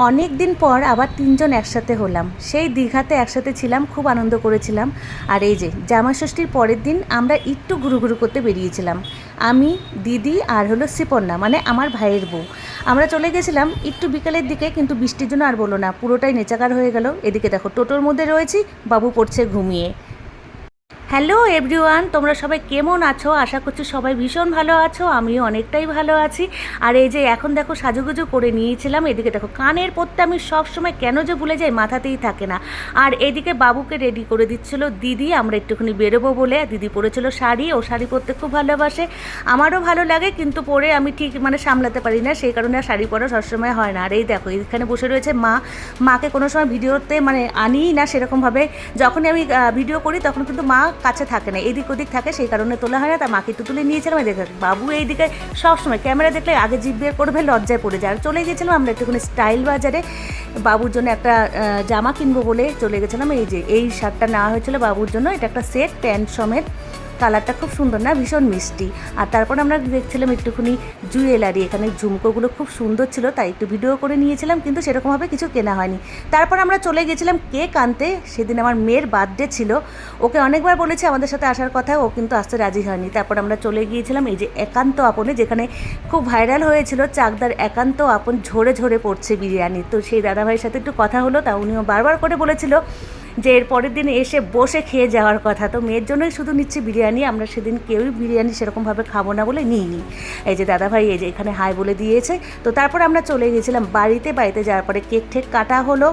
অনেক দিন পর আবার তিনজন একসাথে হলাম। সেই দীঘাতে একসাথে ছিলাম, খুব আনন্দ করেছিলাম। আর এই যে জামাষষ্ঠীর পরের দিন আমরা একটু ঘুরু করতে বেরিয়েছিলাম। আমি, দিদি আর হলো সিপর্ণা, মানে আমার ভাইয়ের বউ। আমরা চলে গেছিলাম একটু বিকেলের দিকে, কিন্তু বৃষ্টির জন্য আর বলো না, পুরোটাই নেচাকার হয়ে গেল। এদিকে দেখো টোটোর মধ্যে রয়েছি, বাবু পড়ছে ঘুমিয়ে। হ্যালো এভরিওয়ান, তোমরা সবাই কেমন আছো? আশা করছি সবাই ভীষণ ভালো আছো, আমিও অনেকটাই ভালো আছি। আর এই যে এখন দেখো সাজুগুজু করে নিয়েছিলাম। এদিকে দেখো কানের পরতে আমি সব সময় কেন যে ভুলে যাই, মাথাতেই থাকে না। আর এদিকে বাবুকে রেডি করে দিচ্ছিল দিদি, আমরা একটুখানি বেরোবো বলে। দিদি পরেছিল শাড়ি, ও শাড়ি পরতে খুব ভালোবাসে, আমারও ভালো লাগে, কিন্তু পরে আমি ঠিক মানে সামলাতে পারি না, সেই কারণে আর শাড়ি পরা সবসময় হয় না। আর এই দেখো এখানে বসে রয়েছে মা। মাকে কোনো সময় ভিডিওতে মানে আনিই না সেরকমভাবে। যখনই আমি ভিডিও করি তখন কিন্তু মা কাছে থাকে না, এদিক ওদিক থাকে, সেই কারণে তোলা হয় না। তা মাকে একটু তুলে নিয়েছিলাম। দেখে বাবু এইদিকে সবসময় ক্যামেরা দেখলে আগে জিভ বের করবে, লজ্জায় পড়ে যায়। আর চলে গেছিলাম আমরা একটুখানি স্টাইল বাজারে, বাবুর জন্য একটা জামা কিনবো বলে চলে গেছিলাম। এই যে এই শার্টটা নেওয়া হয়েছিল বাবুর জন্য, এটা একটা সেট প্যান্ট সমেত। কালারটা খুব সুন্দর না, ভীষণ মিষ্টি। আর তারপর আমরা দেখছিলাম একটুখানি জুয়েলারি, এখানে ঝুমকোগুলো খুব সুন্দর ছিল, তাই একটু ভিডিও করে নিয়েছিলাম, কিন্তু সেরকমভাবে কিছু কেনা হয়নি। তারপর আমরা চলে গেছিলাম কেক আনতে। সেদিন আমার মেয়ের বার্থডে ছিল, ওকে অনেকবার বলেছি আমাদের সাথে আসার কথা, ও কিন্তু আসতে রাজি হয়নি। তারপর আমরা চলে গিয়েছিলাম এই যে একান্ত আপনে, যেখানে খুব ভাইরাল হয়েছিল চাকদার একান্ত আপন ঝরে ঝরে পড়ছে বিরিয়ানি। তো সেই দাদাভাইয়ের সাথে একটু কথা হলো, তা উনিও বারবার করে বলেছিল যে এর পরের দিন এসে বসে খেয়ে যাওয়ার কথা। তো মেয়ের জন্যই শুধু নিচ্ছি বিরিয়ানি, আমরা সেদিন কেউই বিরিয়ানি সেরকমভাবে খাবো না বলে নিইনি। এই যে দাদাভাই এই যে এখানে হাই বলে দিয়েছে। তো তারপর আমরা চলে গেছিলাম বাড়িতে যাওয়ার পরে কেক ঠেক কাটা হলো।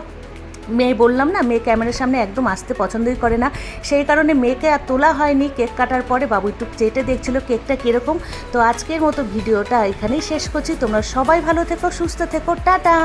মেয়ে বললাম না, মেয়ে ক্যামেরার সামনে একদম আসতে পছন্দই করে না, সেই কারণে মেয়েকে আর তোলা হয়নি। কেক কাটার পরে বাবু একটু চেটে দেখছিল কেকটা কীরকম। তো আজকের মতো ভিডিওটা এখানেই শেষ করছি। তোমরা সবাই ভালো থেকো, সুস্থ থেকো, টাটা।